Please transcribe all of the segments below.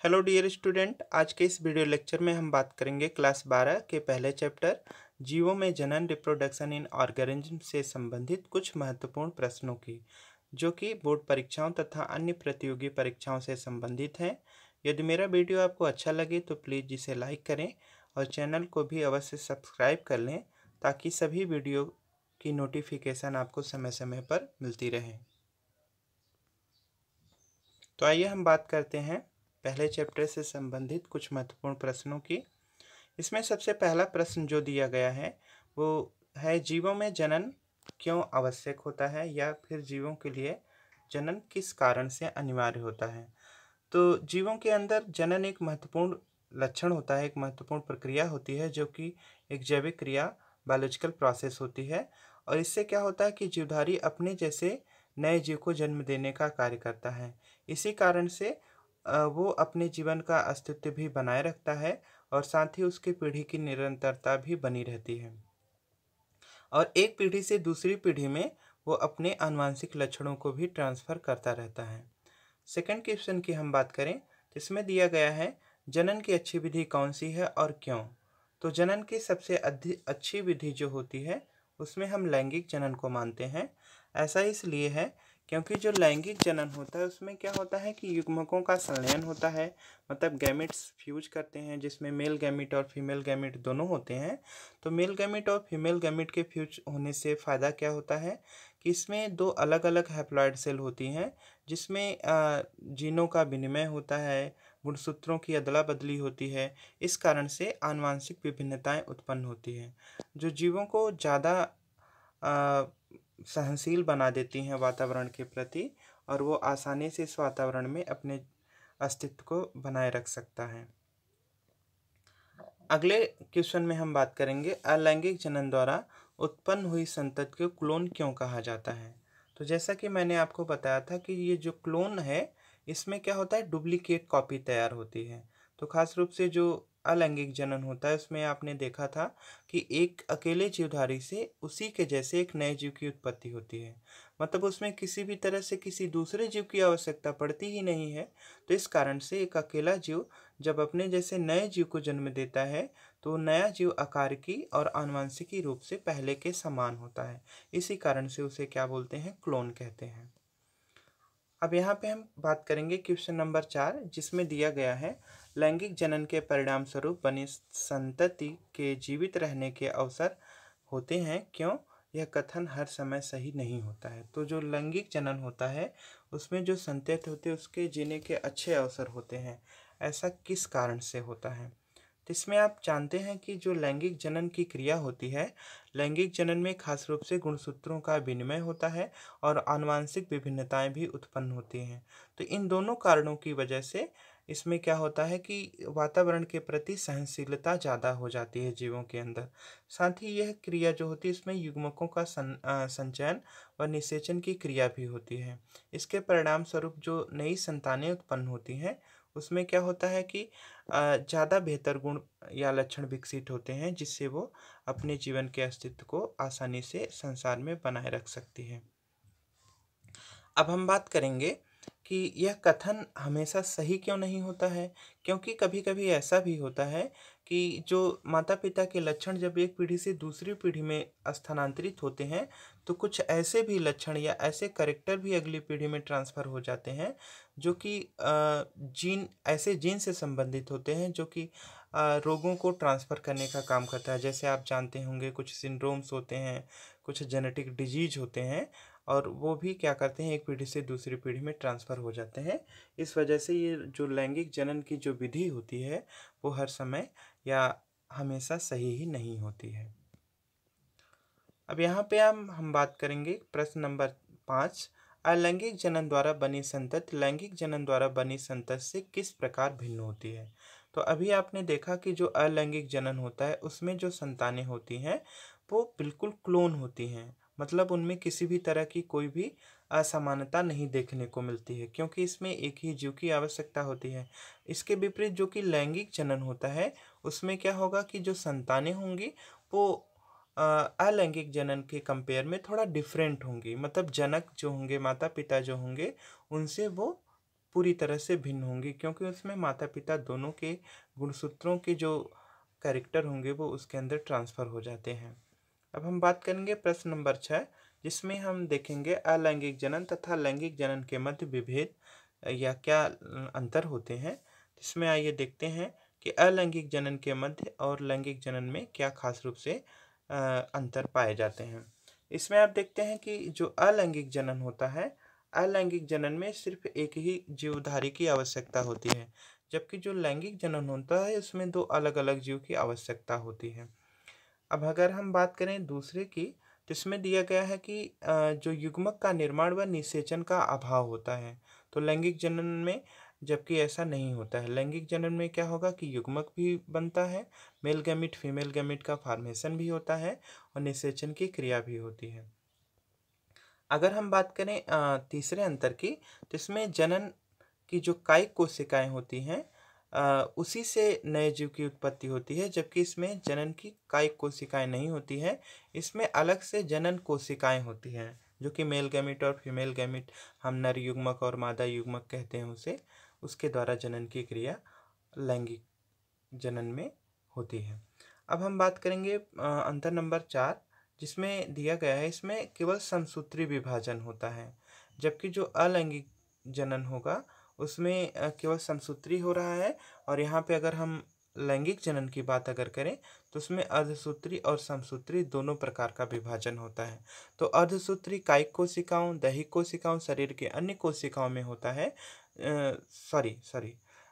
Hello dear student, आज के इस वीडियो लेक्चर में हम बात करेंगे क्लास 12 के पहले चैप्टर जीवों में जनन रिप्रोडक्शन इन ऑर्गेनिज्म से संबंधित कुछ महत्वपूर्ण प्रश्नों की, जो कि बोर्ड परीक्षाओं तथा अन्य प्रतियोगी परीक्षाओं से संबंधित हैं। यदि मेरा वीडियो आपको अच्छा लगे तो प्लीज़ इसे लाइक करें और चैनल को भी अवश्य सब्सक्राइब कर लें, ताकि सभी वीडियो की नोटिफिकेशन आपको समय समय पर मिलती रहे। तो आइए हम बात करते हैं पहले चैप्टर से संबंधित कुछ महत्वपूर्ण प्रश्नों की। इसमें सबसे पहला प्रश्न जो दिया गया है वो है, जीवों में जनन क्यों आवश्यक होता है, या फिर जीवों के लिए जनन किस कारण से अनिवार्य होता है। तो जीवों के अंदर जनन एक महत्वपूर्ण लक्षण होता है, एक महत्वपूर्ण प्रक्रिया होती है, जो कि एक जैविक क्रिया बायोलॉजिकल प्रोसेस होती है। और इससे क्या होता है कि जीवधारी अपने जैसे नए जीव को जन्म देने का कार्य करता है। इसी कारण से वो अपने जीवन का अस्तित्व भी बनाए रखता है और साथ ही उसकी पीढ़ी की निरंतरता भी बनी रहती है, और एक पीढ़ी से दूसरी पीढ़ी में वो अपने आनुवंशिक लक्षणों को भी ट्रांसफ़र करता रहता है। सेकंड क्वेश्चन की हम बात करें तो इसमें दिया गया है, जनन की अच्छी विधि कौन सी है और क्यों। तो जनन की सबसे अच्छी विधि जो होती है उसमें हम लैंगिक जनन को मानते हैं। ऐसा इसलिए है क्योंकि जो लैंगिक जनन होता है उसमें क्या होता है कि युग्मकों का संलयन होता है, मतलब गैमेट्स फ्यूज करते हैं, जिसमें मेल गैमेट और फीमेल गैमेट दोनों होते हैं। तो मेल गैमेट और फीमेल गैमेट के फ्यूज होने से फ़ायदा क्या होता है कि इसमें दो अलग अलग हैप्लॉइड सेल होती हैं, जिसमें जीनों का विनिमय होता है, गुणसूत्रों की अदला बदली होती है। इस कारण से आनुवंशिक विभिन्नताएं उत्पन्न होती हैं, जो जीवों को ज़्यादा सहनशील बना देती हैं वातावरण के प्रति, और वो आसानी से इस वातावरण में अपने अस्तित्व को बनाए रख सकता है। अगले क्वेश्चन में हम बात करेंगे, अलैंगिक जनन द्वारा उत्पन्न हुई संतति को क्लोन क्यों कहा जाता है। तो जैसा कि मैंने आपको बताया था कि ये जो क्लोन है इसमें क्या होता है, डुप्लीकेट कॉपी तैयार होती है। तो खास रूप से जो अलैंगिक जनन होता है उसमें आपने देखा था कि एक अकेले जीवधारी से उसी के जैसे एक नए जीव की उत्पत्ति होती है, मतलब उसमें किसी भी तरह से किसी दूसरे जीव की आवश्यकता पड़ती ही नहीं है। तो इस कारण से एक अकेला जीव जब अपने जैसे नए जीव को जन्म देता है तो नया जीव आकार की और आनुवंशिकी रूप से पहले के समान होता है। इसी कारण से उसे क्या बोलते हैं, क्लोन कहते हैं। अब यहाँ पे हम बात करेंगे क्वेश्चन नंबर 4, जिसमें दिया गया है, लैंगिक जनन के परिणाम स्वरूप बनी संतति के जीवित रहने के अवसर होते हैं क्यों। यह कथन हर समय सही नहीं होता है। तो जो लैंगिक जनन होता है उसमें जो संतति होते हैं उसके जीने के अच्छे अवसर होते हैं, ऐसा किस कारण से होता है। तो इसमें आप जानते हैं कि जो लैंगिक जनन की क्रिया होती है, लैंगिक जनन में खास रूप से गुणसूत्रों का विनिमय होता है और आनुवंशिक विभिन्नताएं भी उत्पन्न होती हैं। तो इन दोनों कारणों की वजह से इसमें क्या होता है कि वातावरण के प्रति सहनशीलता ज़्यादा हो जाती है जीवों के अंदर। साथ ही यह क्रिया जो होती है इसमें युग्मकों का संचयन व निषेचन की क्रिया भी होती है। इसके परिणाम स्वरूप जो नई संतानें उत्पन्न होती हैं उसमें क्या होता है कि ज़्यादा बेहतर गुण या लक्षण विकसित होते हैं, जिससे वो अपने जीवन के अस्तित्व को आसानी से संसार में बनाए रख सकती है। अब हम बात करेंगे कि यह कथन हमेशा सही क्यों नहीं होता है, क्योंकि कभी-कभी ऐसा भी होता है कि जो माता-पिता के लक्षण जब एक पीढ़ी से दूसरी पीढ़ी में स्थानांतरित होते हैं, तो कुछ ऐसे भी लक्षण या ऐसे कैरेक्टर भी अगली पीढ़ी में ट्रांसफ़र हो जाते हैं, जो कि जीन से संबंधित होते हैं, जो कि रोगों को ट्रांसफ़र करने का काम करता है। जैसे आप जानते होंगे कुछ सिंड्रोम्स होते हैं, कुछ जेनेटिक डिजीज़ होते हैं, और वो भी क्या करते हैं, एक पीढ़ी से दूसरी पीढ़ी में ट्रांसफ़र हो जाते हैं। इस वजह से ये जो लैंगिक जनन की जो विधि होती है वो हर समय या हमेशा सही ही नहीं होती है। अब यहाँ पे हम बात करेंगे प्रश्न नंबर 5, अलैंगिक जनन द्वारा बनी संतति लैंगिक जनन द्वारा बनी संतति से किस प्रकार भिन्न होती है। तो अभी आपने देखा कि जो अलैंगिक जनन होता है उसमें जो संतानें होती हैं वो बिल्कुल क्लोन होती हैं, मतलब उनमें किसी भी तरह की कोई भी असमानता नहीं देखने को मिलती है, क्योंकि इसमें एक ही जीव की आवश्यकता होती है। इसके विपरीत जो कि लैंगिक जनन होता है उसमें क्या होगा कि जो संतानें होंगी वो अलैंगिक जनन के कंपेयर में थोड़ा डिफरेंट होंगी, मतलब जनक जो होंगे, माता पिता जो होंगे, उनसे वो पूरी तरह से भिन्न होंगी, क्योंकि उसमें माता पिता दोनों के गुणसूत्रों के जो कैरेक्टर होंगे वो उसके अंदर ट्रांसफ़र हो जाते हैं। अब हम बात करेंगे प्रश्न नंबर 6, जिसमें हम देखेंगे अलैंगिक जनन तथा लैंगिक जनन के मध्य विभेद या क्या अंतर होते हैं। इसमें आइए देखते हैं कि अलैंगिक जनन के मध्य और लैंगिक जनन में क्या खास रूप से अंतर पाए जाते हैं। इसमें आप देखते हैं कि जो अलैंगिक जनन होता है, अलैंगिक जनन में सिर्फ एक ही जीवधारी की आवश्यकता होती है, जबकि जो लैंगिक जनन होता है उसमें दो अलग अलग जीव की आवश्यकता होती है। अब अगर हम बात करें दूसरे की, तो इसमें दिया गया है कि जो युग्मक का निर्माण व निषेचन का अभाव होता है, तो लैंगिक जनन में जबकि ऐसा नहीं होता है। लैंगिक जनन में क्या होगा कि युग्मक भी बनता है, मेल गैमिट फीमेल गैमिट का फॉर्मेशन भी होता है और निषेचन की क्रिया भी होती है। अगर हम बात करें तीसरे अंतर की, तो इसमें जनन की जो कायिक कोशिकाएं होती हैं, उसी से नए जीव की उत्पत्ति होती है, जबकि इसमें जनन की कायिक कोशिकाएं नहीं होती हैं। इसमें अलग से जनन कोशिकाएं होती हैं, जो कि मेल गैमिट और फीमेल गैमिट, हम नर युग्मक और मादा युग्मक कहते हैं उसे, उसके द्वारा जनन की क्रिया लैंगिक जनन में होती है। अब हम बात करेंगे अंतर नंबर 4, जिसमें दिया गया है इसमें केवल समसूत्री विभाजन होता है, जबकि जो अलैंगिक जनन होगा उसमें केवल समसूत्री हो रहा है। और यहाँ पे अगर हम लैंगिक जनन की बात अगर करें, तो उसमें अर्धसूत्री और समसूत्री दोनों प्रकार का विभाजन होता है। तो अर्धसूत्री कायिक कोशिकाओं, दैहिक कोशिकाओं, शरीर के अन्य कोशिकाओं में होता है।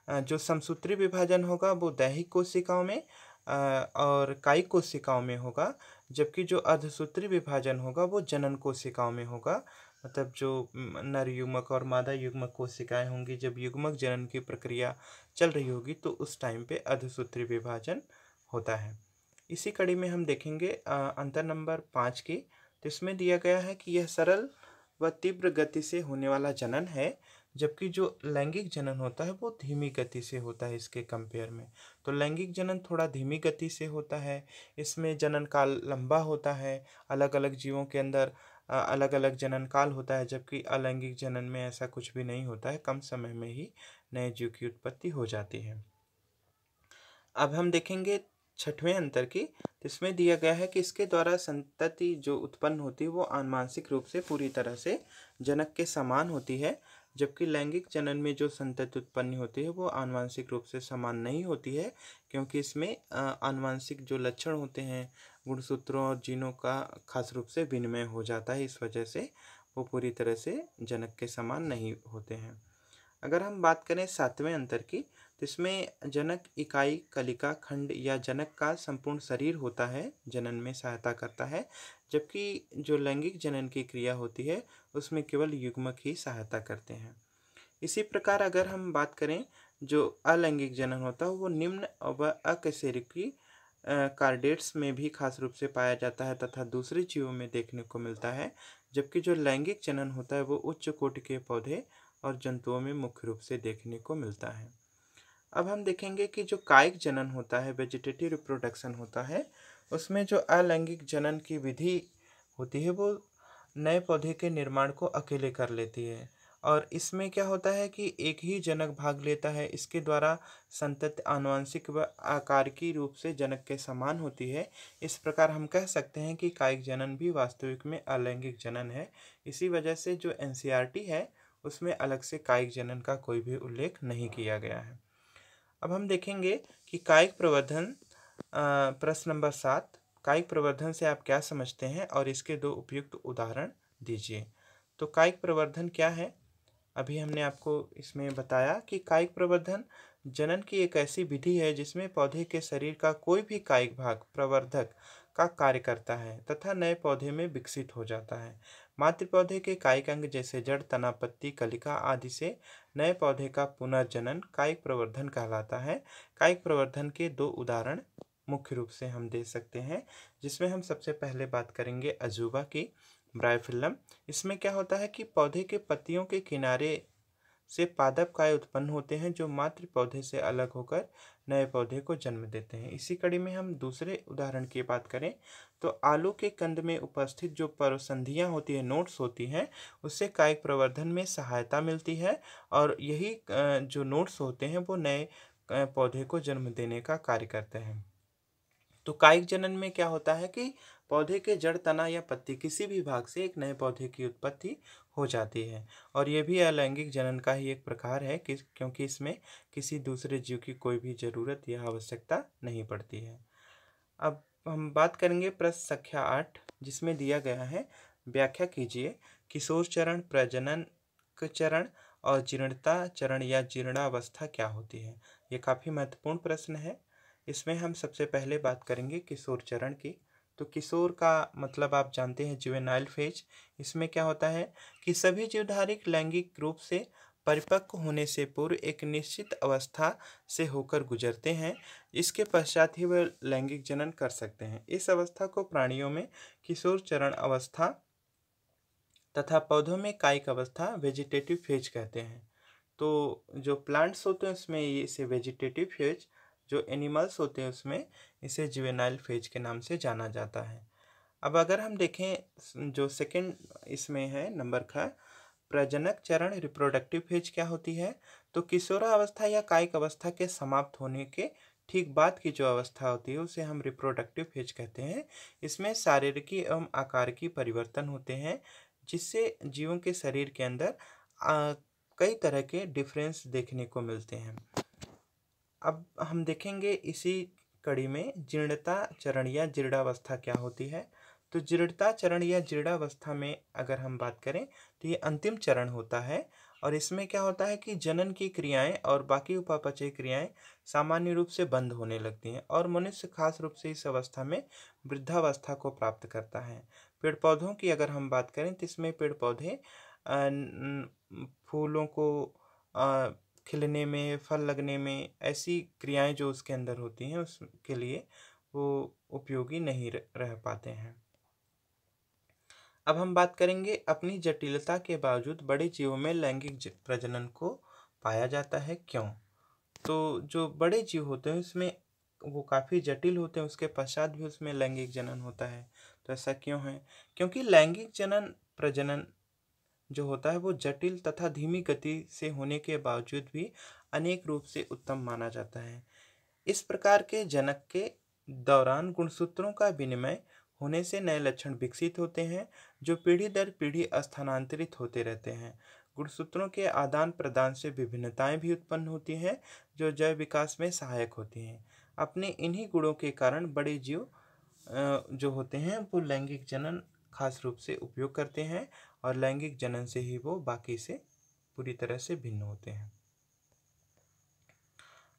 जो समसूत्री विभाजन होगा वो दैहिक कोशिकाओं में और कायिक कोशिकाओं में होगा, जबकि जो अर्धसूत्री विभाजन होगा वो जनन कोशिकाओं में होगा। मतलब जो नर युग्मक और मादा युग्मक कोशिकाएं होंगी, जब युग्मक जनन की प्रक्रिया चल रही होगी तो उस टाइम पे अर्धसूत्री विभाजन होता है। इसी कड़ी में हम देखेंगे अंतर नंबर 5 की, तो इसमें दिया गया है कि यह सरल व तीव्र गति से होने वाला जनन है, जबकि जो लैंगिक जनन होता है वो धीमी गति से होता है इसके कंपेयर में। तो लैंगिक जनन थोड़ा धीमी गति से होता है, इसमें जनन काल लंबा होता है, अलग अलग जीवों के अंदर अलग अलग जनन काल होता है, जबकि अलैंगिक जनन में ऐसा कुछ भी नहीं होता है, कम समय में ही नए जीव की उत्पत्ति हो जाती है। अब हम देखेंगे छठवें अंतर की, तो इसमें दिया गया है कि इसके द्वारा संतति जो उत्पन्न होती है वो आनुवांशिक रूप से पूरी तरह से जनक के समान होती है, जबकि लैंगिक जनन में जो संतति उत्पन्न होती है वो आनुवांशिक रूप से समान नहीं होती है, क्योंकि इसमें आनुवांशिक जो लक्षण होते हैं गुणसूत्रों और जीनों का खास रूप से विनिमय हो जाता है, इस वजह से वो पूरी तरह से जनक के समान नहीं होते हैं। अगर हम बात करें सातवें अंतर की, तो इसमें जनक इकाई कलिका खंड या जनक का संपूर्ण शरीर होता है, जनन में सहायता करता है, जबकि जो लैंगिक जनन की क्रिया होती है उसमें केवल युग्मक ही सहायता करते हैं। इसी प्रकार अगर हम बात करें जो अलैंगिक जनन होता है वो निम्न व अकशेरुकी कार्डेट्स में भी खास रूप से पाया जाता है तथा दूसरे जीवों में देखने को मिलता है, जबकि जो लैंगिक जनन होता है वो उच्च कोटि के पौधे और जंतुओं में मुख्य रूप से देखने को मिलता है। अब हम देखेंगे कि जो कायिक जनन होता है, वेजिटेटिव रिप्रोडक्शन होता है, उसमें जो अलैंगिक जनन की विधि होती है वो नए पौधे के निर्माण को अकेले कर लेती है। और इसमें क्या होता है कि एक ही जनक भाग लेता है, इसके द्वारा संतति आनुवंशिक व आकारिकी रूप से जनक के समान होती है। इस प्रकार हम कह सकते हैं कि कायिक जनन भी वास्तविक में अलैंगिक जनन है। इसी वजह से जो एनसीईआरटी है उसमें अलग से कायिक जनन का कोई भी उल्लेख नहीं किया गया है। अब हम देखेंगे कि कायिक प्रवर्धन, प्रश्न नंबर 7, कायिक प्रवर्धन से आप क्या समझते हैं और इसके दो उपयुक्त उदाहरण दीजिए। तो कायिक प्रवर्धन क्या है? अभी हमने आपको इसमें बताया कि कायिक प्रवर्धन जनन की एक ऐसी विधि है जिसमें पौधे के शरीर का कोई भी कायिक भाग प्रवर्धक का कार्य करता है तथा नए पौधे में विकसित हो जाता है। मातृ पौधे के कायिक अंग जैसे जड़, तना, पत्ती, कलिका आदि से नए पौधे का पुनर्जनन कायिक प्रवर्धन कहलाता है। कायिक प्रवर्धन के दो उदाहरण मुख्य रूप से हम दे सकते हैं, जिसमें हम सबसे पहले बात करेंगे अजूबा की, ब्रायोफिल्लम। इसमें क्या होता है कि पौधे के पत्तियों के किनारे से पादप काय उत्पन्न होते हैं जो मातृ पौधे से अलग होकर नए पौधे को जन्म देते हैं। इसी कड़ी में हम दूसरे उदाहरण की बात करें तो आलू के कंद में उपस्थित जो परसंधियां होती है, नोड्स होती हैं, उससे कायिक प्रवर्धन में सहायता मिलती है और यही जो नोड्स होते हैं वो नए पौधे को जन्म देने का कार्य करते हैं। तो कायिक जनन में क्या होता है कि पौधे के जड़, तना या पत्ती किसी भी भाग से एक नए पौधे की उत्पत्ति हो जाती है और ये भी अलैंगिक जनन का ही एक प्रकार है क्योंकि इसमें किसी दूसरे जीव की कोई भी जरूरत या आवश्यकता नहीं पड़ती है। अब हम बात करेंगे प्रश्न संख्या 8, जिसमें दिया गया है, व्याख्या कीजिए किशोर चरण, प्रजनन चरण और जीर्णता चरण या जीर्णावस्था क्या होती है। ये काफ़ी महत्वपूर्ण प्रश्न है। इसमें हम सबसे पहले बात करेंगे किशोर चरण की। तो किशोर का मतलब आप जानते हैं, जुवेनाइल फेज। इसमें क्या होता है कि सभी जीवधारी लैंगिक रूप से परिपक्व होने से पूर्व एक निश्चित अवस्था से होकर गुजरते हैं। इसके पश्चात ही वे लैंगिक जनन कर सकते हैं। इस अवस्था को प्राणियों में किशोर चरण अवस्था तथा पौधों में कायिक अवस्था वेजिटेटिव फेज कहते हैं। तो जो प्लांट्स होते हैं उसमें ये इसे वेजिटेटिव फेज, जो एनिमल्स होते हैं उसमें इसे जुवेनाइल फेज के नाम से जाना जाता है। अब अगर हम देखें जो सेकंड इसमें है नंबर का, प्रजनक चरण रिप्रोडक्टिव फेज क्या होती है। तो किशोरावस्था या कायिक अवस्था के समाप्त होने के ठीक बाद की जो अवस्था होती है उसे हम रिप्रोडक्टिव फेज कहते हैं। इसमें शारीरिकी एवं आकार की परिवर्तन होते हैं जिससे जीवों के शरीर के अंदर कई तरह के डिफरेंस देखने को मिलते हैं। अब हम देखेंगे इसी कड़ी में जीर्णता चरण या जीर्णावस्था क्या होती है। तो जीर्णता चरण या जीर्णावस्था में अगर हम बात करें तो ये अंतिम चरण होता है और इसमें क्या होता है कि जनन की क्रियाएं और बाकी उपापचय क्रियाएं सामान्य रूप से बंद होने लगती हैं और मनुष्य खास रूप से इस अवस्था में वृद्धावस्था को प्राप्त करता है। पेड़ पौधों की अगर हम बात करें तो इसमें पेड़ पौधे फूलों को खिलने में, फल लगने में, ऐसी क्रियाएं जो उसके अंदर होती हैं उसके लिए वो उपयोगी नहीं रह पाते हैं। अब हम बात करेंगे अपनी जटिलता के बावजूद बड़े जीवों में लैंगिक प्रजनन को पाया जाता है, क्यों। तो जो बड़े जीव होते हैं उसमें वो काफ़ी जटिल होते हैं, उसके पश्चात भी उसमें लैंगिक जनन होता है। तो ऐसा क्यों है? क्योंकि लैंगिक जनन प्रजनन जो होता है वो जटिल तथा धीमी गति से होने के बावजूद भी अनेक रूप से उत्तम माना जाता है। इस प्रकार के जनक के दौरान गुणसूत्रों का विनिमय होने से नए लक्षण विकसित होते हैं जो पीढ़ी दर पीढ़ी स्थानांतरित होते रहते हैं। गुणसूत्रों के आदान प्रदान से विभिन्नताएं भी उत्पन्न होती हैं जो जैव विकास में सहायक होती हैं। अपने इन्हीं गुणों के कारण बड़े जीव जो होते हैं वो लैंगिक जनन खास रूप से उपयोग करते हैं और लैंगिक जनन से ही वो बाकी से पूरी तरह से भिन्न होते हैं।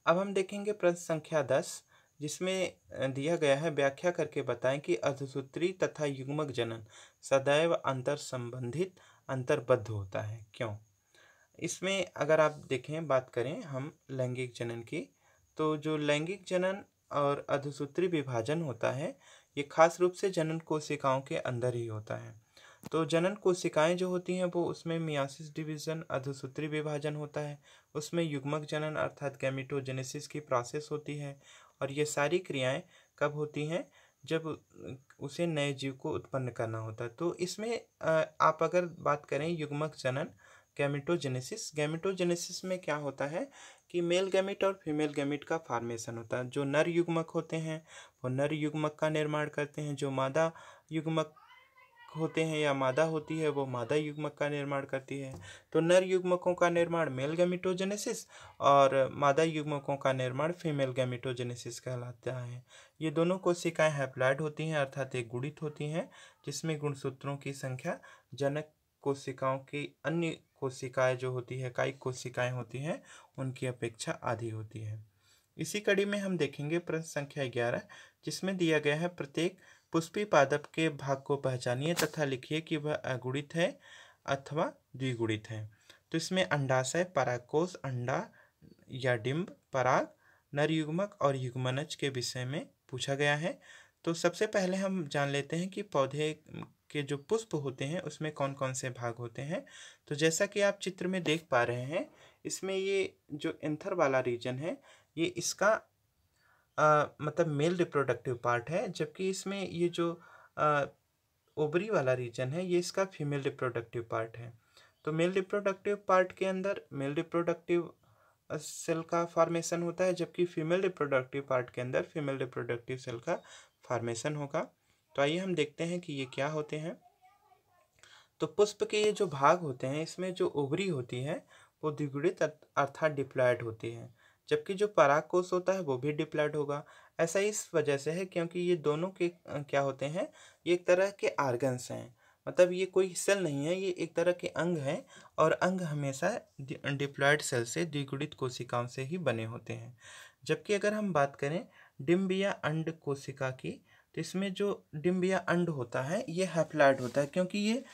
अब हम देखेंगे प्रश्न संख्या 10, जिसमें दिया गया है, व्याख्या करके बताएं कि अर्धसूत्री तथा युग्मक जनन सदैव अंतर संबंधित अंतर्बद्ध होता है, क्यों। इसमें अगर आप देखें, बात करें हम लैंगिक जनन की, तो जो लैंगिक जनन और अर्धसूत्री विभाजन होता है ये खास रूप से जनन कोशिकाओं के अंदर ही होता है। तो जनन कोशिकाएं जो होती हैं वो उसमें मियासिस डिवीजन, अर्धसूत्री विभाजन होता है, उसमें युग्मक जनन अर्थात गैमेटोजेनेसिस की प्रोसेस होती है और ये सारी क्रियाएं कब होती हैं, जब उसे नए जीव को उत्पन्न करना होता है। तो इसमें आप अगर बात करें युग्मक जनन, गैमेटोजेनेसिस में क्या होता है कि मेल गैमेट और फीमेल गैमेट का फॉर्मेशन होता है। जो नर युग्मक होते हैं वो नर युग्मक का निर्माण करते हैं, जो मादा युग्मक होते हैं या मादा होती है वो मादा युग्मक का निर्माण करती है। तो नर युग्मकों का निर्माण मेल गैमेटोजेनेसिस और मादा युग्मकों का निर्माण फीमेल गैमेटोजेनेसिस कहलाता है। ये दोनों कोशिकाएं हैप्लॉइड होती हैं अर्थात एक गुणित होती हैं, जिसमें गुणसूत्रों की संख्या जनक कोशिकाओं की अन्य कोशिकाएं जो होती है, कायिक कोशिकाएं होती हैं, उनकी अपेक्षा आधी होती है। इसी कड़ी में हम देखेंगे प्रश्न संख्या 11, जिसमें दिया गया है, प्रत्येक पुष्पी पादप के भाग को पहचानिए तथा लिखिए कि वह अगुणित है अथवा द्विगुणित है। तो इसमें अंडाशय, परागकोश, अंडा या डिंब, पराग, नर युग्मक और युग्मनज के विषय में पूछा गया है। तो सबसे पहले हम जान लेते हैं कि पौधे के जो पुष्प होते हैं उसमें कौन कौन से भाग होते हैं। तो जैसा कि आप चित्र में देख पा रहे हैं, इसमें ये जो एंथर वाला रीजन है ये इसका मतलब मेल रिप्रोडक्टिव पार्ट है, जबकि इसमें ये जो ओवरी वाला रीजन है ये इसका फीमेल रिप्रोडक्टिव पार्ट है। तो मेल रिप्रोडक्टिव पार्ट के अंदर मेल रिप्रोडक्टिव सेल का फॉर्मेशन होता है, जबकि फीमेल रिप्रोडक्टिव पार्ट के अंदर फीमेल रिप्रोडक्टिव सेल का फॉर्मेशन होगा। तो आइए हम देखते हैं कि ये क्या होते हैं। तो पुष्प के ये जो भाग होते हैं इसमें जो ओवरी होती है वो द्विगुणित अर्थात डिप्लॉयड होती है, जबकि जो परागकोश होता है वो भी डिप्लॉयड होगा। ऐसा इस वजह से है क्योंकि ये दोनों के क्या होते हैं, ये एक तरह के आर्गन्स हैं। मतलब ये कोई सेल नहीं है, ये एक तरह के अंग हैं, और अंग हमेशा डिप्लॉयड सेल से द्विगुणित कोशिकाओं से ही बने होते हैं। जबकि अगर हम बात करें डिम्ब या अंड कोशिका की, तो इसमें जो डिम्ब या अंड होता है ये हैप्लॉयड होता है, क्योंकि ये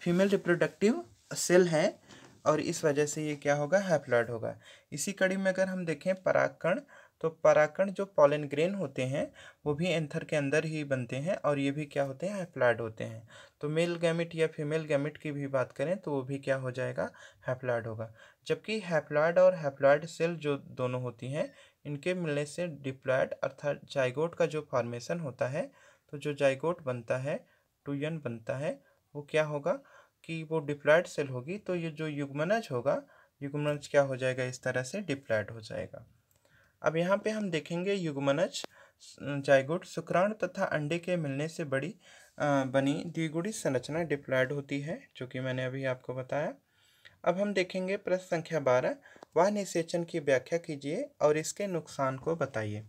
फीमेल रिप्रोडक्टिव सेल है और इस वजह से ये क्या होगा, हैप्लॉयड होगा। इसी कड़ी में अगर हम देखें परागकण, तो परागकण जो पॉलन ग्रेन होते हैं वो भी एंथर के अंदर ही बनते हैं और ये भी क्या होते हैं, हैप्लॉयड होते हैं। तो मेल गैमेट या फीमेल गैमेट की भी बात करें तो वो भी क्या हो जाएगा, हैप्लॉयड होगा। जबकि हैप्लॉयड और हैप्लॉयड सेल जो दोनों होती हैं इनके मिलने से डिप्लॉयड अर्थात जाइगोट का जो फॉर्मेशन होता है, तो जो जाइगोट बनता है, टूयन बनता है, वो क्या होगा कि वो डिप्लॉयड सेल होगी। तो ये जो युग्मनज होगा, युग्मनज क्या हो जाएगा, इस तरह से डिप्लॉयड हो जाएगा। अब यहाँ पे हम देखेंगे युग्मनज जाइगोट शुक्राणु तथा अंडे के मिलने से बनी द्विगुणित संरचना डिप्लॉयड होती है, जो कि मैंने अभी आपको बताया। अब हम देखेंगे प्रश्न संख्या 12, वह निषेचन की व्याख्या कीजिए और इसके नुकसान को बताइए।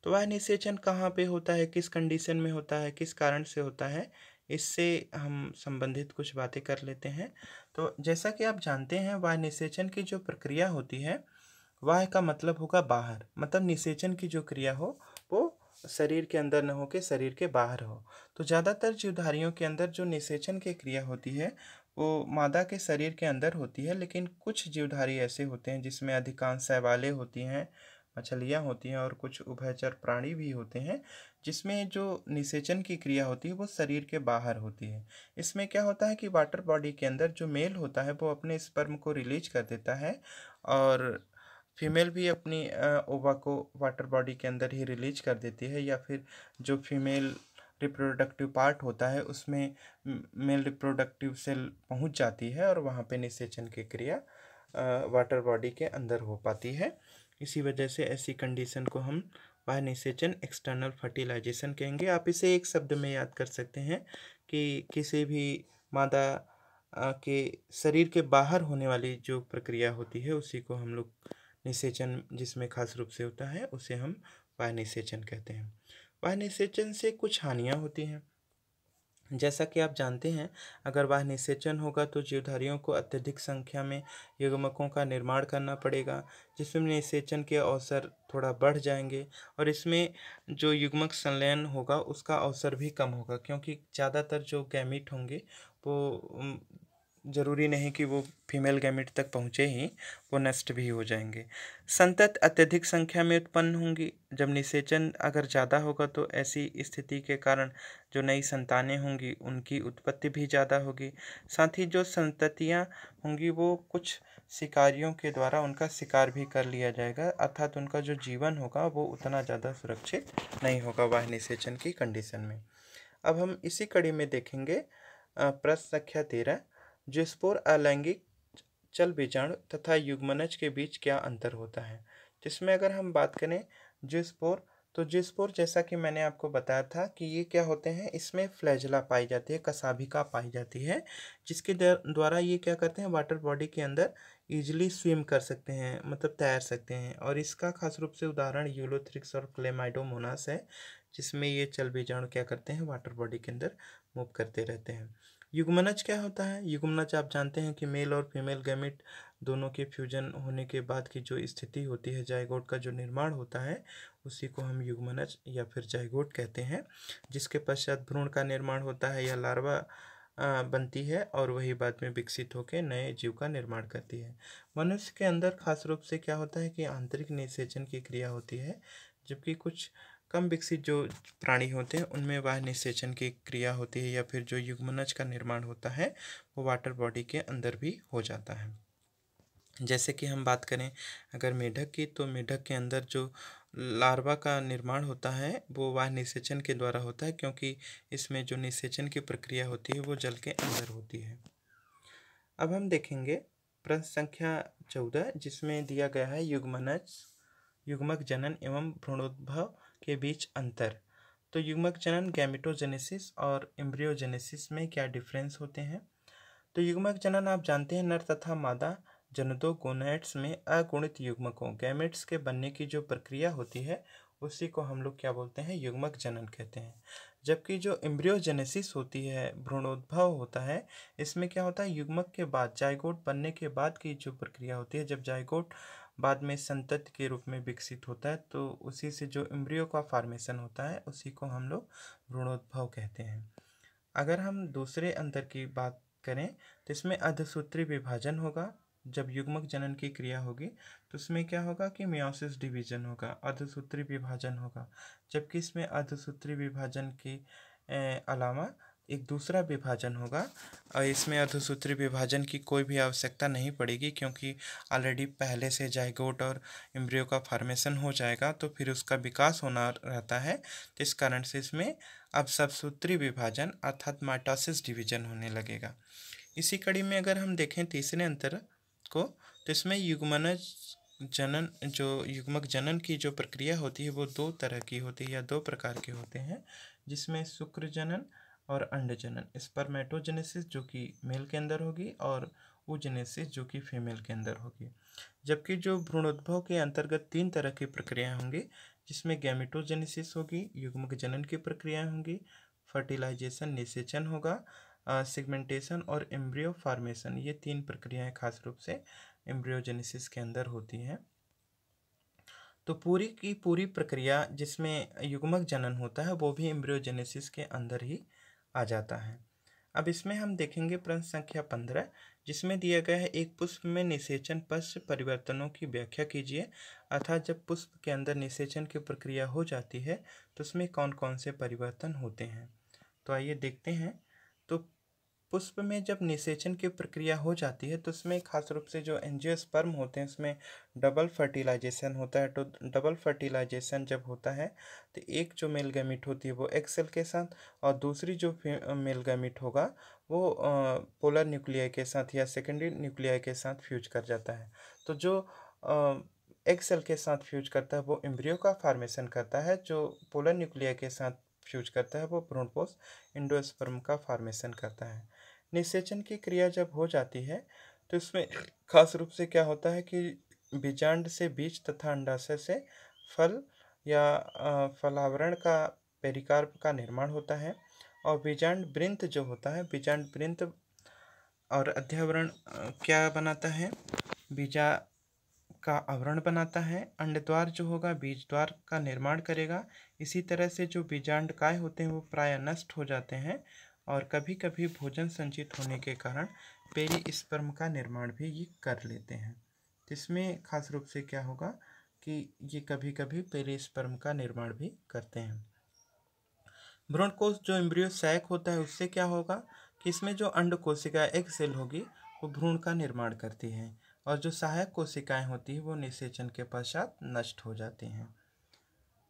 तो वह निषेचन कहाँ पे होता है, किस कंडीशन में होता है, किस कारण से होता है, इससे हम संबंधित कुछ बातें कर लेते हैं। तो जैसा कि आप जानते हैं वह निषेचन की जो प्रक्रिया होती है, वाह का मतलब होगा बाहर, मतलब निषेचन की जो क्रिया हो वो शरीर के अंदर न हो के शरीर के बाहर हो। तो ज़्यादातर जीवधारियों के अंदर जो निषेचन की क्रिया होती है वो मादा के शरीर के अंदर होती है, लेकिन कुछ जीवधारी ऐसे होते हैं जिसमें अधिकांश शैवालें होती हैं, मछलियाँ होती हैं और कुछ उभयचर प्राणी भी होते हैं, जिसमें जो निषेचन की क्रिया होती है वो शरीर के बाहर होती है। इसमें क्या होता है कि वाटर बॉडी के अंदर जो मेल होता है वो अपने स्पर्म को रिलीज कर देता है, और फीमेल भी अपनी ओवा को वाटर बॉडी के अंदर ही रिलीज कर देती है, या फिर जो फीमेल रिप्रोडक्टिव पार्ट होता है उसमें मेल रिप्रोडक्टिव सेल पहुंच जाती है और वहाँ पे निषेचन की क्रिया वाटर बॉडी के अंदर हो पाती है। इसी वजह से ऐसी कंडीशन को हम बाह्य निषेचन एक्सटर्नल फर्टिलाइजेशन कहेंगे। आप इसे एक शब्द में याद कर सकते हैं कि किसी भी मादा के शरीर के बाहर होने वाली जो प्रक्रिया होती है उसी को हम लोग निषेचन, जिसमें खास रूप से होता है, उसे हम बाह्य निषेचन कहते हैं। बाह्य निषेचन से कुछ हानियाँ होती हैं। जैसा कि आप जानते हैं अगर बाह्य निषेचन होगा तो जीवधारियों को अत्यधिक संख्या में युग्मकों का निर्माण करना पड़ेगा, जिसमें निषेचन के अवसर थोड़ा बढ़ जाएंगे, और इसमें जो युग्मक संलयन होगा उसका अवसर भी कम होगा, क्योंकि ज़्यादातर जो गैमीट होंगे वो ज़रूरी नहीं कि वो फीमेल गैमेट तक पहुँचे ही, वो नष्ट भी हो जाएंगे। संतत अत्यधिक संख्या में उत्पन्न होंगी। जब निषेचन अगर ज़्यादा होगा तो ऐसी स्थिति के कारण जो नई संतानें होंगी उनकी उत्पत्ति भी ज़्यादा होगी। साथ ही जो संततियाँ होंगी वो कुछ शिकारियों के द्वारा उनका शिकार भी कर लिया जाएगा, अर्थात उनका जो जीवन होगा वो उतना ज़्यादा सुरक्षित नहीं होगा बाह्य निषेचन की कंडीशन में। अब हम इसी कड़ी में देखेंगे प्रश्न संख्या 13, जिसपोर अलैंगिक चल बीजाणु तथा युग्मनज के बीच क्या अंतर होता है। जिसमें अगर हम बात करें जिसपोर, तो जिसपोर जैसा कि मैंने आपको बताया था कि ये क्या होते हैं, इसमें फ्लैजेला पाई जाती है, कशाभिका पाई जाती है, जिसके द्वारा ये क्या करते हैं, वाटर बॉडी के अंदर इजीली स्विम कर सकते हैं, मतलब तैर सकते हैं। और इसका खास रूप से उदाहरण यूलोथ्रिक्स और क्लेमाइडोमोनास है, जिसमें ये चल बीजाणु क्या करते हैं, वाटर बॉडी के अंदर मूव करते रहते हैं। युग्मनज क्या होता है, युग्मनज आप जानते हैं कि मेल और फीमेल गैमेट दोनों के फ्यूजन होने के बाद की जो स्थिति होती है, जाइगोट का जो निर्माण होता है उसी को हम युग्मनज या फिर जाइगोट कहते हैं, जिसके पश्चात भ्रूण का निर्माण होता है या लार्वा बनती है और वही बाद में विकसित होकर नए जीव का निर्माण करती है। मनुष्य के अंदर खास रूप से क्या होता है कि आंतरिक निषेचन की क्रिया होती है, जबकि कुछ कम विकसित जो प्राणी होते हैं उनमें बाह्य निषेचन की क्रिया होती है या फिर जो युग्मनज का निर्माण होता है वो वाटर बॉडी के अंदर भी हो जाता है। जैसे कि हम बात करें अगर मेढक की, तो मेढक के अंदर जो लार्वा का निर्माण होता है वो बाह्य निषेचन के द्वारा होता है, क्योंकि इसमें जो निषेचन की प्रक्रिया होती है वो जल के अंदर होती है। अब हम देखेंगे प्रश्न संख्या 14, जिसमें दिया गया है युग्मक जनन एवं भ्रूणोद्भव के बीच अंतर। तो युग्मक जनन गैमेटोजेनेसिस और एम्ब्रियोजेनेसिस में क्या डिफरेंस होते हैं। तो युग्मक जनन आप जानते हैं नर तथा मादा जननों गोनैड्स में अगुणित युग्मकों गैमेट्स के बनने की जो प्रक्रिया होती है उसी को हम लोग क्या बोलते हैं, युग्मक जनन कहते हैं। जबकि जो एम्ब्रियोजेनेसिस होती है, भ्रूणोद्भव होता है, इसमें क्या होता है, युग्मक के बाद जाइगोट बनने के बाद की जो प्रक्रिया होती है, जब जाइगोट बाद में संतति के रूप में विकसित होता है तो उसी से जो एम्ब्रियो का फॉर्मेशन होता है उसी को हम लोग भ्रूणोद्भव कहते हैं। अगर हम दूसरे अंतर की बात करें तो इसमें अर्धसूत्री विभाजन होगा। जब युग्मक जनन की क्रिया होगी तो उसमें क्या होगा कि मियोसिस डिवीजन होगा, अर्धसूत्री विभाजन होगा। जबकि इसमें अर्धसूत्री विभाजन के अलावा एक दूसरा विभाजन होगा और इसमें अर्धसूत्री विभाजन की कोई भी आवश्यकता नहीं पड़ेगी, क्योंकि ऑलरेडी पहले से जाइगोट और एम्ब्रियो का फॉर्मेशन हो जाएगा तो फिर उसका विकास होना रहता है। तो इस कारण से इसमें अब सबसूत्री विभाजन अर्थात माइटोसिस डिवीजन होने लगेगा। इसी कड़ी में अगर हम देखें तीसरे अंतर को, तो इसमें युग्मक जनन की जो प्रक्रिया होती है वो दो तरह की होती है या दो प्रकार के होते हैं, जिसमें शुक्र जनन और अंड जनन, स्पर्मेटोजेनेसिस जो कि मेल के अंदर होगी और oogenesis जो कि फीमेल के अंदर होगी। जबकि जो भ्रूणोद्भव के अंतर्गत तीन तरह की प्रक्रियाएं होंगी, जिसमें गैमेटोजेनेसिस होगी, युग्मक जनन की प्रक्रियाएं होंगी, फर्टिलाइजेशन निषेचन होगा, सेगमेंटेशन और एम्ब्रियो फॉर्मेशन, ये तीन प्रक्रियाएं खास रूप से एम्ब्रियोजेनेसिस के अंदर होती हैं। तो पूरी की पूरी प्रक्रिया जिसमें युग्मक जनन होता है वो भी एम्ब्रियोजेनेसिस के अंदर ही आ जाता है। अब इसमें हम देखेंगे प्रश्न संख्या 15, जिसमें दिया गया है एक पुष्प में निषेचन पश्च परिवर्तनों की व्याख्या कीजिए। अर्थात जब पुष्प के अंदर निषेचन की प्रक्रिया हो जाती है तो उसमें कौन कौन से परिवर्तन होते हैं। तो आइए देखते हैं। तो पुष्प में जब निषेचन की प्रक्रिया हो जाती है तो उसमें खास रूप से जो एंजियोस्पर्म होते हैं उसमें डबल फर्टिलाइजेशन होता है। तो डबल फर्टिलाइजेशन जब होता है तो एक जो मेल गैमीट होती है वो एग सेल के साथ और दूसरी जो मेल गैमीट होगा वो पोलर न्यूक्लियाई के साथ या सेकेंडरी न्यूक्लियाई के साथ फ्यूज कर जाता है। तो जो एग सेल के साथ फ्यूज करता है वो एम्ब्रियो का फॉर्मेशन करता है, जो पोलर न्यूक्लियाई के साथ फ्यूज करता है वो भ्रूणपोष एंडोस्पर्म का फॉर्मेशन करता है। निषेचन की क्रिया जब हो जाती है तो इसमें खास रूप से क्या होता है कि बीजांड से बीज तथा अंडाशय से फल या फलावरण का पेरिकार्प का निर्माण होता है और बीजांड वृंत जो होता है, बीजांड वृंत और अध्यावरण क्या बनाता है, बीजा का आवरण बनाता है। अंडद्वार जो होगा बीज द्वार का निर्माण करेगा। इसी तरह से जो बीजांड काय होते हैं वो प्राय नष्ट हो जाते हैं और कभी कभी भोजन संचित होने के कारण पेरिस्पर्म का निर्माण भी ये कर लेते हैं। तो इसमें खास रूप से क्या होगा कि ये कभी कभी पेरिस्पर्म का निर्माण भी करते हैं। भ्रूणकोश जो एम्ब्रियो सैक होता है उससे क्या होगा कि इसमें जो अंड कोशिका एग सेल होगी वो भ्रूण का निर्माण करती है और जो सहायक कोशिकाएं होती हैं वो निषेचन के पश्चात नष्ट हो जाती हैं।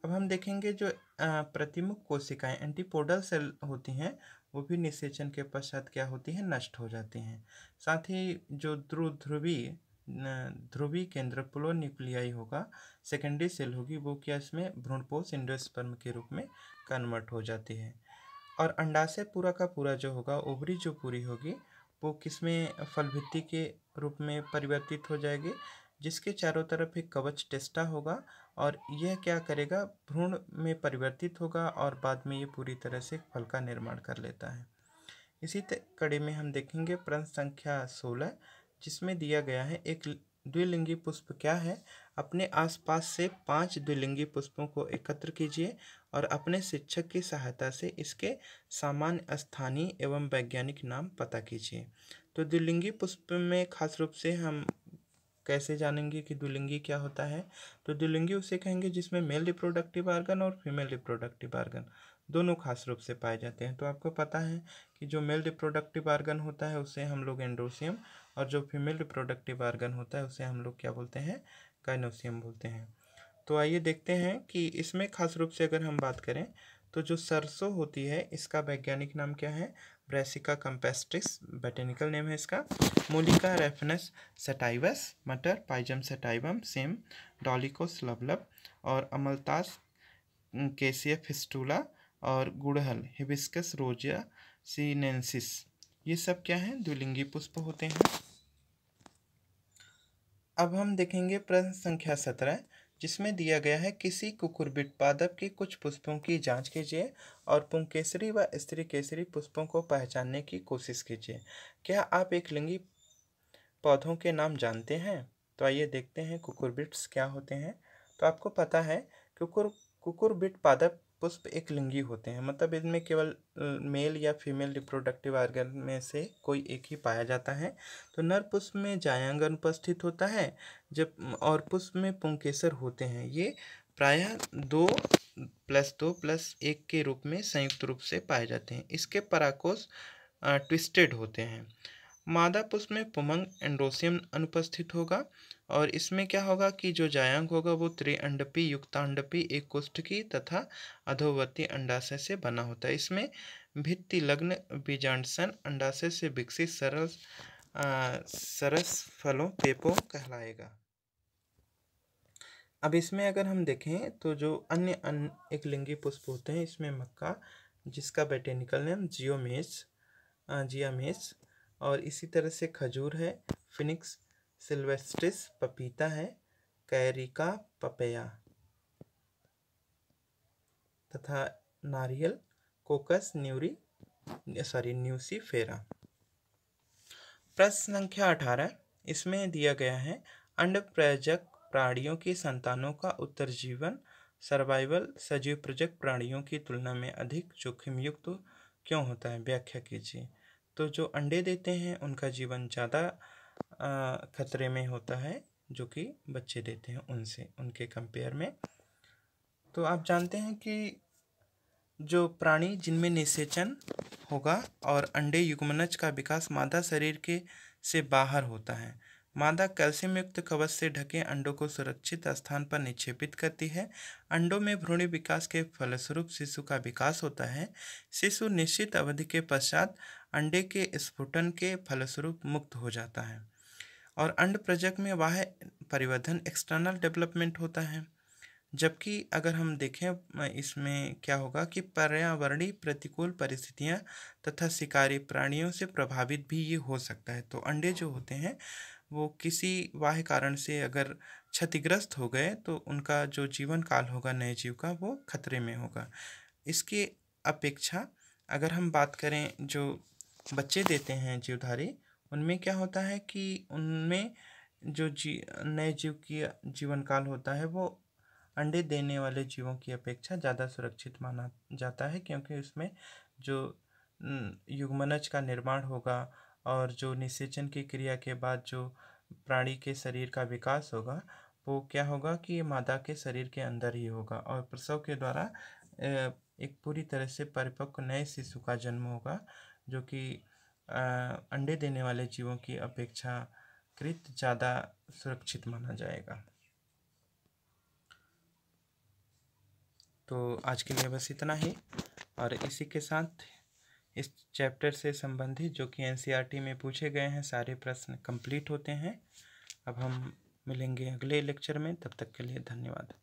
अब हम देखेंगे जो प्रतिमुख कोशिकाएं एंटीपोडल सेल होती हैं वो भी निषेचन के पश्चात क्या होती हैं, नष्ट हो जाती हैं। साथ ही जो ध्रुवी केंद्र पोलोन्यूक्लियाई होगा, सेकेंडरी सेल होगी, वो क्या इसमें भ्रूणपोष एंडोस्पर्म के रूप में कन्वर्ट हो जाती है। और अंडाशय पूरा का पूरा जो होगा, ओवरी जो पूरी होगी वो किसमें फलभित्ति के रूप में परिवर्तित हो जाएगी, जिसके चारों तरफ एक कवच टेस्टा होगा और यह क्या करेगा, भ्रूण में परिवर्तित होगा और बाद में ये पूरी तरह से फल का निर्माण कर लेता है। इसी कड़ी में हम देखेंगे प्रश्न संख्या 16, जिसमें दिया गया है एक द्विलिंगी पुष्प क्या है। अपने आसपास से 5 द्विलिंगी पुष्पों को एकत्र कीजिए और अपने शिक्षक की सहायता से इसके सामान्य स्थानीय एवं वैज्ञानिक नाम पता कीजिए। तो द्विलिंगी पुष्प में खास रूप से हम कैसे जानेंगे कि द्विलिंगी क्या होता है? तो द्विलिंगी उसे कहेंगे जिसमें मेल रिप्रोडक्टिव ऑर्गन और फीमेल रिप्रोडक्टिव ऑर्गन दोनों खास रूप से पाए जाते हैं। तो आपको पता है कि जो मेल रिप्रोडक्टिव ऑर्गन होता है उसे हम लोग एंड्रोसियम, और जो फीमेल रिप्रोडक्टिव ऑर्गन होता है उसे हम लोग क्या बोलते हैं? गाइनोसियम बोलते हैं। तो आइए देखते हैं कि इसमें खास रूप से अगर हम बात करें तो जो सरसों होती है इसका वैज्ञानिक नाम क्या है? ब्रैसिका कैम्पेस्ट्रिस बोटेनिकल नेम है इसका। मूलिका रेफनस सटाइवस, मटर पाइजम सटाइवम, सेम डॉलिकोस लवलब, और अमलतास केसिया फिस्टुला, और गुड़हल हिबिस्कस रोजिया सीनेंसिस, ये सब क्या है? द्विलिंगी पुष्प होते हैं। अब हम देखेंगे प्रश्न संख्या 17, जिसमें दिया गया है किसी कुकुरबिट पादप के कुछ पुष्पों की जांच कीजिए और पुंकेसरी व स्त्री केसरी पुष्पों को पहचानने की कोशिश कीजिए। क्या आप एक लिंगी पौधों के नाम जानते हैं? तो आइए देखते हैं कुकुरबिट्स क्या होते हैं। तो आपको पता है कुकुरबिट पादप पुष्प एक लिंगी होते हैं, मतलब इनमें केवल मेल या फीमेल रिप्रोडक्टिव ऑर्गन में से कोई एक ही पाया जाता है। तो नर पुष्प में जायांग अनुपस्थित होता है, जब और पुष्प में पुंकेसर होते हैं। ये प्रायः 2+2+1 के रूप में संयुक्त रूप से पाए जाते हैं। इसके पराकोष ट्विस्टेड होते हैं। मादा पुष्प में पुमंग एंड्रोसियम अनुपस्थित होगा, और इसमें क्या होगा कि जो जायांग होगा वो त्रिअंडपी युक्तांडपी एक कोष्ठकी तथा अधोवर्ती अंडाशय से बना होता है। इसमें भित्ति लग्न बीजांडसन अंडाशय से विकसित सरस फलों पेपों कहलाएगा। अब इसमें अगर हम देखें तो जो अन्य एक लिंगी पुष्प होते हैं, इसमें मक्का, जिसका बोटेनिकल नेम जियामेस, और इसी तरह से खजूर है, फिनिक्स सिल्वेस्ट्रिस, पपीता है, कैरिका पपैया, तथा नारियल कोकस न्यूसीफेरा। प्रश्न संख्या 18, इसमें दिया गया है अंडप्रजक प्राणियों की संतानों का उत्तरजीवन सर्वाइवल सजीव प्रजक प्राणियों की तुलना में अधिक जोखिम युक्त क्यों होता है? व्याख्या कीजिए। तो जो अंडे देते हैं उनका जीवन ज़्यादा खतरे में होता है जो कि बच्चे देते हैं उनसे, उनके कंपेयर में। तो आप जानते हैं कि जो प्राणी जिनमें निषेचन होगा और अंडे युग्मनज का विकास मादा शरीर के से बाहर होता है। मादा कैल्शियम युक्त कवच से ढके अंडों को सुरक्षित स्थान पर निक्षेपित करती है। अंडों में भ्रूण विकास के फलस्वरूप शिशु का विकास होता है। शिशु निश्चित अवधि के पश्चात अंडे के स्फुटन के फलस्वरूप मुक्त हो जाता है, और अंड प्रजक में बाह्य परिवर्धन एक्सटर्नल डेवलपमेंट होता है। जबकि अगर हम देखें इसमें क्या होगा कि पर्यावरणीय प्रतिकूल परिस्थितियां तथा शिकारी प्राणियों से प्रभावित भी ये हो सकता है। तो अंडे जो होते हैं वो किसी बाह्य कारण से अगर क्षतिग्रस्त हो गए तो उनका जो जीवन काल होगा नए जीव का वो खतरे में होगा। इसके अपेक्षा अगर हम बात करें जो बच्चे देते हैं जीवधारी, उनमें क्या होता है कि उनमें जो नए जीव की जीवन काल होता है वो अंडे देने वाले जीवों की अपेक्षा ज़्यादा सुरक्षित माना जाता है, क्योंकि उसमें जो युग्मनज का निर्माण होगा और जो निषेचन की क्रिया के बाद जो प्राणी के शरीर का विकास होगा वो क्या होगा कि मादा के शरीर के अंदर ही होगा, और प्रसव के द्वारा एक पूरी तरह से परिपक्व नए शिशु का जन्म होगा जो कि अंडे देने वाले जीवों की अपेक्षाकृत ज़्यादा सुरक्षित माना जाएगा। तो आज के लिए बस इतना ही, और इसी के साथ इस चैप्टर से संबंधित जो कि एनसीईआरटी में पूछे गए हैं सारे प्रश्न कंप्लीट होते हैं। अब हम मिलेंगे अगले लेक्चर में, तब तक के लिए धन्यवाद।